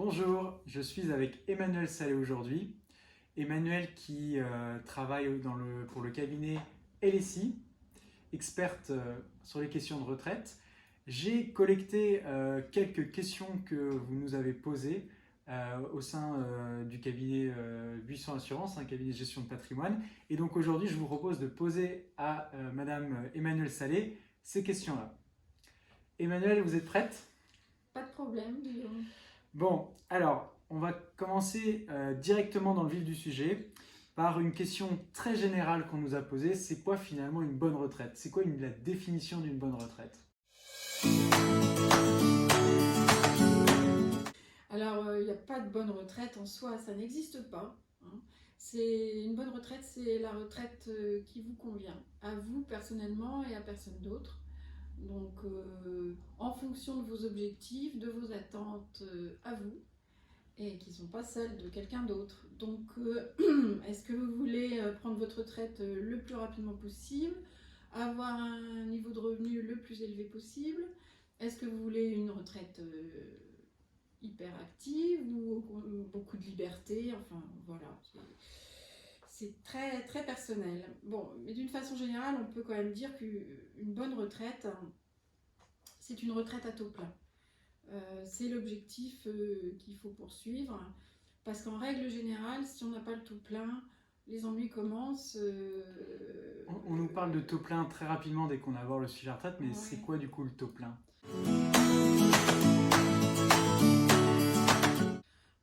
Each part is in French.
Bonjour, je suis avec Emmanuel Salé aujourd'hui. Emmanuel qui travaille pour le cabinet LSI, experte sur les questions de retraite. J'ai collecté quelques questions que vous nous avez posées au sein du cabinet Buisson Assurance, un cabinet de gestion de patrimoine. Et donc aujourd'hui, je vous propose de poser à Madame Emmanuel Salé ces questions-là. Emmanuel, vous êtes prête? Pas de problème, Guillaume. Bon, alors, on va commencer directement dans le vif du sujet par une question très générale qu'on nous a posée. C'est quoi finalement une bonne retraite? C'est quoi la définition d'une bonne retraite? Alors, il n'y a pas de bonne retraite en soi, ça n'existe pas, hein. Une bonne retraite, c'est la retraite qui vous convient, à vous personnellement et à personne d'autre. Donc, en fonction de vos objectifs, de vos attentes à vous, et qui ne sont pas celles de quelqu'un d'autre. Donc, est-ce que vous voulez prendre votre retraite le plus rapidement possible, avoir un niveau de revenu le plus élevé possible? Est-ce que vous voulez une retraite hyper active ou beaucoup de liberté? Enfin, voilà. C'est très, très personnel. Bon, mais d'une façon générale, on peut quand même dire qu'une bonne retraite, c'est une retraite à taux plein. C'est l'objectif qu'il faut poursuivre. Parce qu'en règle générale, si on n'a pas le taux plein, les ennuis commencent. On nous parle de taux plein très rapidement dès qu'on aborde le sujet retraite, mais Ouais. c'est quoi du coup le taux plein?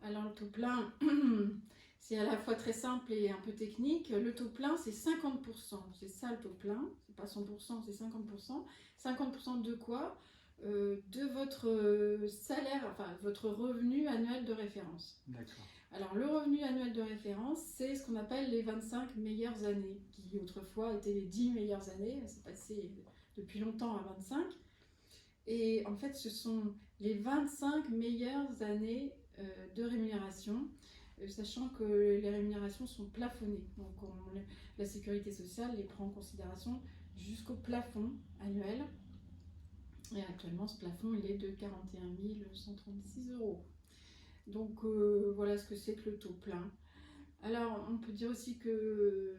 Alors le taux plein, c'est à la fois très simple et un peu technique. Le taux plein, c'est 50%. C'est ça le taux plein. C'est pas 100%, c'est 50%. 50% de quoi? De votre salaire, enfin votre revenu annuel de référence. D'accord. Alors le revenu annuel de référence, c'est ce qu'on appelle les 25 meilleures années, qui autrefois étaient les 10 meilleures années. C'est passé depuis longtemps à 25. Et en fait, ce sont les 25 meilleures années de rémunération, sachant que les rémunérations sont plafonnées. Donc la sécurité sociale les prend en considération jusqu'au plafond annuel. Et actuellement, ce plafond, il est de 41 136 euros. Donc voilà ce que c'est que le taux plein. Alors, on peut dire aussi que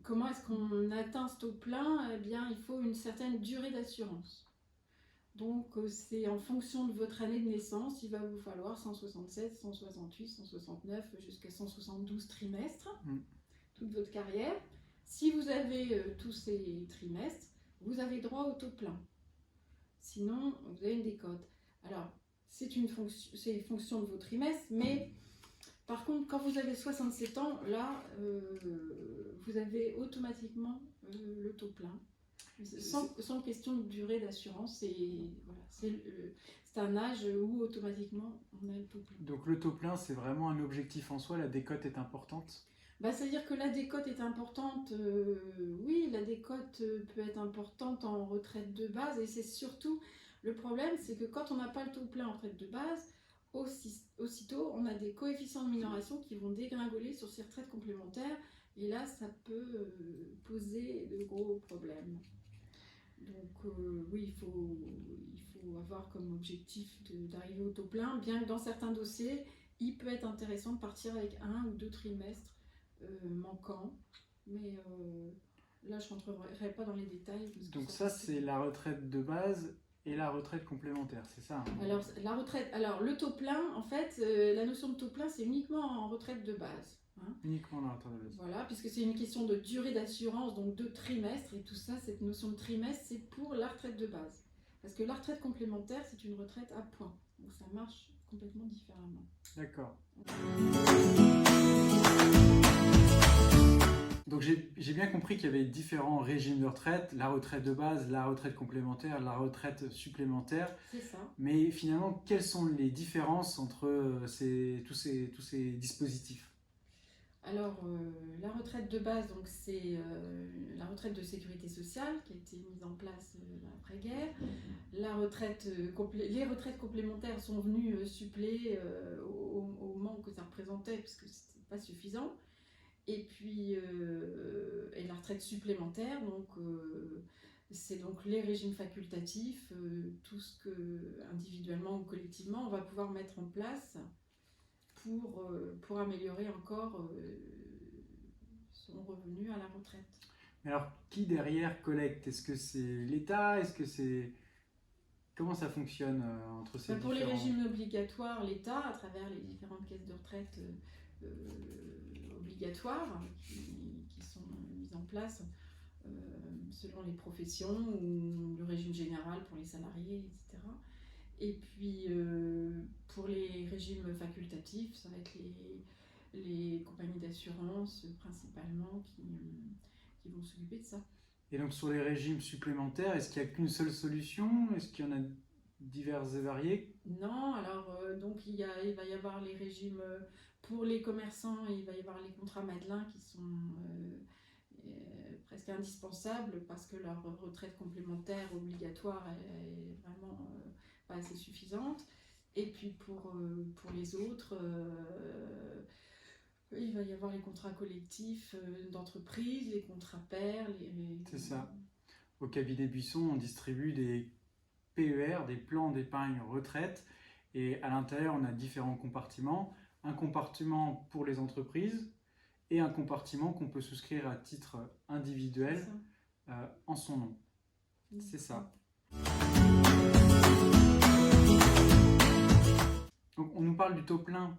comment est-ce qu'on atteint ce taux plein? Eh bien, il faut une certaine durée d'assurance. Donc, c'est en fonction de votre année de naissance, il va vous falloir 167, 168, 169, jusqu'à 172 trimestres, toute votre carrière. Si vous avez tous ces trimestres, vous avez droit au taux plein. Sinon, vous avez une décote. Alors, c'est fonction de vos trimestres, mais par contre, quand vous avez 67 ans, là, vous avez automatiquement le taux plein. Sans question de durée d'assurance, voilà, c'est un âge où automatiquement on a le taux plein. Donc le taux plein, c'est vraiment un objectif en soi, la décote est importante? C'est-à-dire que la décote est importante, oui, la décote peut être importante en retraite de base, et c'est surtout, le problème, c'est que quand on n'a pas le taux plein en retraite de base, aussitôt, on a des coefficients de minoration qui vont dégringoler sur ces retraites complémentaires, et là, ça peut poser de gros problèmes. Donc oui, il faut avoir comme objectif d'arriver au taux plein, bien que dans certains dossiers, il peut être intéressant de partir avec 1 ou 2 trimestres manquants, mais là je ne rentrerai pas dans les détails. Donc ça, c'est la retraite de base et la retraite complémentaire, c'est ça, hein? Alors le taux plein, en fait, la notion de taux plein, c'est uniquement en retraite de base. Hein. Uniquement la retraite de base. Voilà, puisque c'est une question de durée d'assurance, donc de trimestre, et tout ça, cette notion de trimestre, c'est pour la retraite de base. Parce que la retraite complémentaire, c'est une retraite à points. Donc ça marche complètement différemment. D'accord. Donc j'ai bien compris qu'il y avait différents régimes de retraite, la retraite de base, la retraite complémentaire, la retraite supplémentaire. C'est ça. Mais finalement, quelles sont les différences entre tous ces dispositifs? Alors, la retraite de base, donc c'est la retraite de sécurité sociale qui a été mise en place après-guerre. Les retraites complémentaires sont venues suppléer au manque que ça représentait, puisque c'était pas suffisant. Et puis, et la retraite supplémentaire, donc C'est donc les régimes facultatifs, tout ce que, individuellement ou collectivement, on va pouvoir mettre en place pour améliorer encore son revenu à la retraite. Mais alors, qui derrière collecte? Est-ce que c'est l'État? Est-ce que c'est... Comment ça fonctionne entre ces Pour les différents... régimes obligatoires, l'État, à travers les différentes caisses de retraite obligatoires qui sont mises en place selon les professions, ou le régime général pour les salariés, etc. Et puis pour les régimes facultatifs, ça va être les compagnies d'assurance principalement qui vont s'occuper de ça. Et donc sur les régimes supplémentaires, est-ce qu'il n'y a qu'une seule solution? Est-ce qu'il y en a diverses et variées? Non, alors donc il va y avoir les régimes pour les commerçants, et il va y avoir les contrats Madelin qui sont presque indispensables parce que leur retraite complémentaire obligatoire est vraiment pas assez suffisante. Et puis pour les autres, il va y avoir les contrats collectifs d'entreprise, les contrats pairs. C'est ça. Au cabinet Buisson, on distribue des PER, des plans d'épargne retraite. Et à l'intérieur, on a différents compartiments. Un compartiment pour les entreprises et un compartiment qu'on peut souscrire à titre individuel en son nom. C'est ça. Donc, on nous parle du taux plein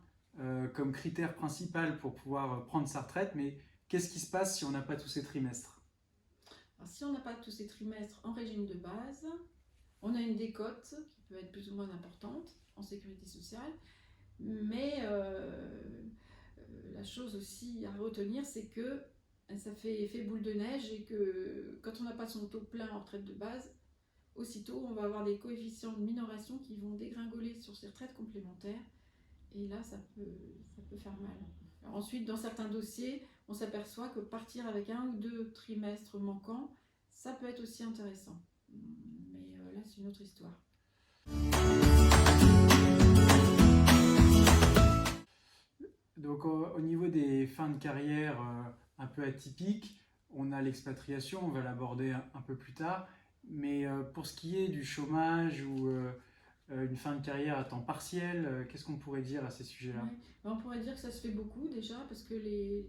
comme critère principal pour pouvoir prendre sa retraite, mais qu'est-ce qui se passe si on n'a pas tous ces trimestres? Alors, si on n'a pas tous ces trimestres en régime de base, on a une décote qui peut être plus ou moins importante en sécurité sociale, mais la chose aussi à retenir, c'est que ça fait effet boule de neige et que quand on n'a pas son taux plein en retraite de base, aussitôt on va avoir des coefficients de minoration qui vont dégringoler sur ces retraites complémentaires, et là ça peut faire mal. Alors ensuite, dans certains dossiers, on s'aperçoit que partir avec 1 ou 2 trimestres manquants, ça peut être aussi intéressant. Mais là, c'est une autre histoire. Donc au niveau des fins de carrière un peu atypiques, on a l'expatriation, on va l'aborder un peu plus tard, mais pour ce qui est du chômage ou une fin de carrière à temps partiel, qu'est-ce qu'on pourrait dire à ces sujets-là? Ouais. On pourrait dire que ça se fait beaucoup déjà, parce que les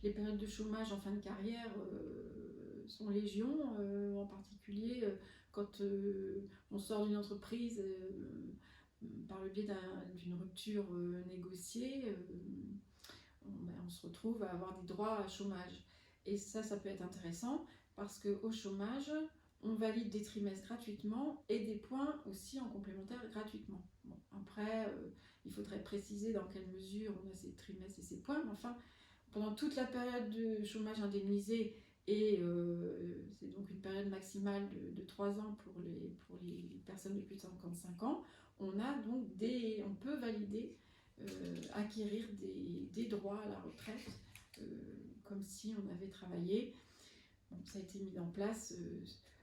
périodes de chômage en fin de carrière sont légion, en particulier quand on sort d'une entreprise par le biais d'une rupture négociée, on se retrouve à avoir des droits à chômage. Et ça peut être intéressant parce qu'au chômage, on valide des trimestres gratuitement et des points aussi en complémentaire gratuitement. Bon, après, il faudrait préciser dans quelle mesure on a ces trimestres et ces points, mais enfin, pendant toute la période de chômage indemnisé, et c'est donc une période maximale de 3 ans pour les personnes de plus de 55 ans, on peut valider, acquérir des droits à la retraite comme si on avait travaillé. Bon, ça a été mis en place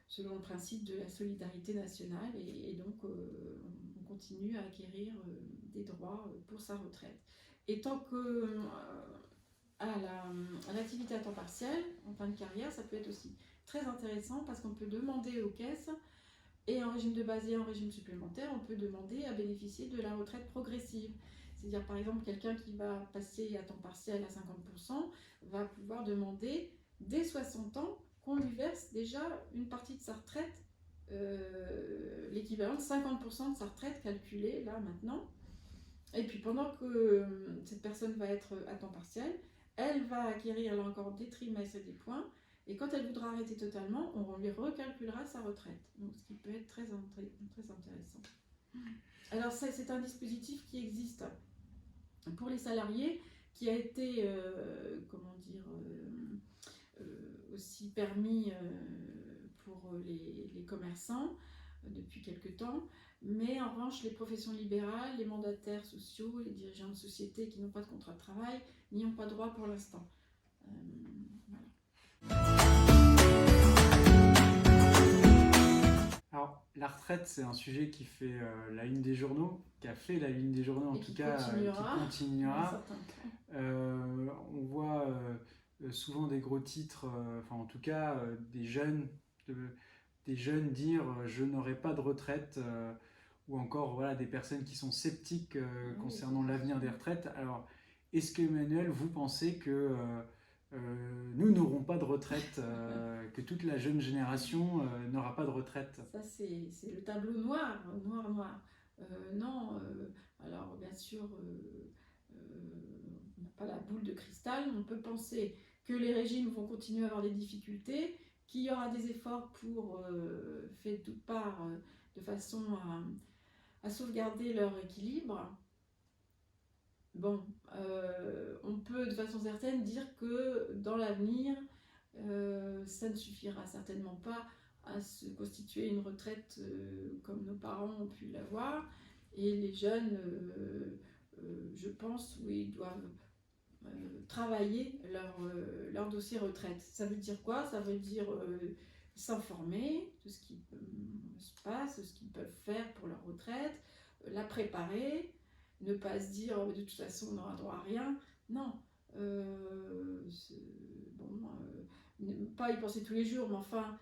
selon le principe de la solidarité nationale, et donc on continue à acquérir des droits pour sa retraite. Et tant que à l'activité à temps partiel, en fin de carrière, ça peut être aussi très intéressant parce qu'on peut demander aux caisses, et en régime de base et en régime supplémentaire, on peut demander à bénéficier de la retraite progressive. C'est-à-dire, par exemple, quelqu'un qui va passer à temps partiel à 50% va pouvoir demander, dès 60 ans, qu'on lui verse déjà une partie de sa retraite, l'équivalent de 50% de sa retraite calculée, là, maintenant. Et puis, pendant que cette personne va être à temps partiel, elle va acquérir, là encore, des trimestres et des points. Et quand elle voudra arrêter totalement, on lui recalculera sa retraite. Donc, ce qui peut être très intéressant. Alors, c'est un dispositif qui existe pour les salariés, qui a été, aussi permis pour les commerçants depuis quelque temps. Mais en revanche, les professions libérales, les mandataires sociaux, les dirigeants de sociétés qui n'ont pas de contrat de travail n'y ont pas droit pour l'instant. Voilà. Alors, la retraite, c'est un sujet qui fait la une des journaux, qui a fait la une des journaux en tout cas, qui continuera. On voit souvent des gros titres, enfin en tout cas des jeunes des jeunes dire je n'aurai pas de retraite, ou encore voilà, des personnes qui sont sceptiques concernant l'avenir des retraites. Alors, est-ce que Emmanuel, vous pensez que nous n'aurons pas de retraite, que toute la jeune génération n'aura pas de retraite? Ça, c'est le tableau noir, noir, noir. Non, alors bien sûr, on n'a pas la boule de cristal, mais on peut penser que les régimes vont continuer à avoir des difficultés, qu'il y aura des efforts pour faire de toutes parts de façon à sauvegarder leur équilibre. Bon, on peut de façon certaine dire que dans l'avenir, ça ne suffira certainement pas à se constituer une retraite comme nos parents ont pu l'avoir. Et les jeunes, je pense, oui, doivent travailler leur dossier retraite. Ça veut dire quoi? Ça veut dire s'informer de ce qui se passe, de ce qu'ils peuvent faire pour leur retraite, la préparer, ne pas se dire oh, de toute façon on n'aura droit à rien. Non. Pas y penser tous les jours, mais enfin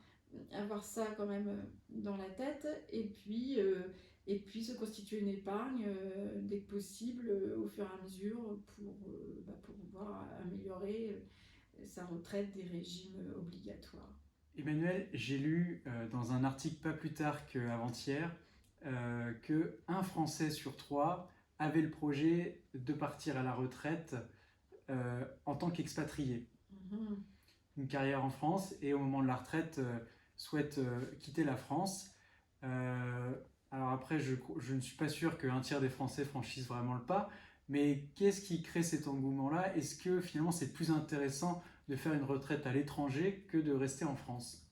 avoir ça quand même dans la tête et puis se constituer une épargne dès que possible au fur et à mesure pour pouvoir améliorer sa retraite des régimes obligatoires. Emmanuel, j'ai lu dans un article pas plus tard qu'avant-hier qu'un Français sur 3 avait le projet de partir à la retraite en tant qu'expatrié. Une carrière en France et au moment de la retraite souhaite quitter la France. Alors après, je ne suis pas sûr qu'un tiers des Français franchissent vraiment le pas, mais qu'est-ce qui crée cet engouement-là? Est-ce que finalement c'est plus intéressant de faire une retraite à l'étranger que de rester en France?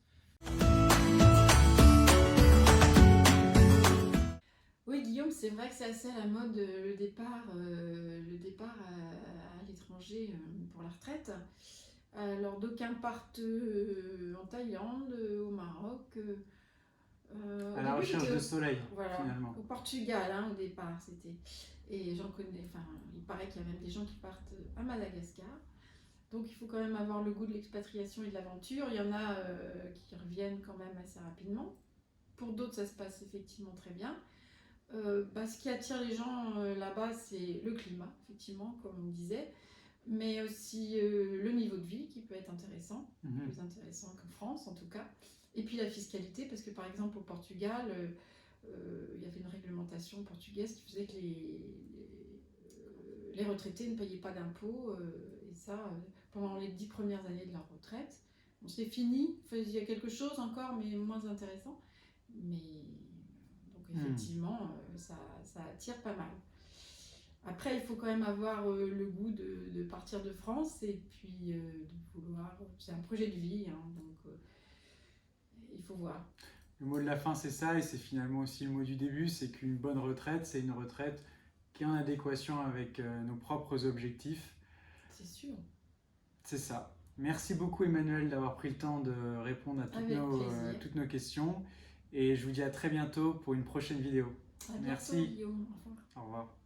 Oui, Guillaume, c'est vrai que c'est assez à la mode le départ à l'étranger pour la retraite. Alors d'aucuns partent en Thaïlande, au Maroc. À la recherche de soleil, voilà, finalement. au Portugal, hein, au départ, c'était. Et j'en connais, enfin, il paraît qu'il y a même des gens qui partent à Madagascar. Donc il faut quand même avoir le goût de l'expatriation et de l'aventure. Il y en a qui reviennent quand même assez rapidement. Pour d'autres, ça se passe effectivement très bien. Ce qui attire les gens là-bas, c'est le climat, effectivement, comme on disait, mais aussi le niveau de vie qui peut être intéressant, plus intéressant qu'en France en tout cas. Et puis la fiscalité, parce que par exemple au Portugal, il y avait une réglementation portugaise qui faisait que les retraités ne payaient pas d'impôts, et ça pendant les 10 premières années de leur retraite. Bon, c'est fini, il y a quelque chose encore, mais moins intéressant. Mais donc effectivement, ça attire pas mal. Après, il faut quand même avoir le goût de partir de France et puis de vouloir. C'est un projet de vie, hein, donc il faut voir. Le mot de la fin, c'est ça, et c'est finalement aussi le mot du début, c'est qu'une bonne retraite, c'est une retraite qui est en adéquation avec nos propres objectifs. C'est sûr. C'est ça. Merci beaucoup Emmanuel d'avoir pris le temps de répondre à toutes nos questions. Et je vous dis à très bientôt pour une prochaine vidéo. À bientôt, merci. Guillaume. Au revoir. Au revoir.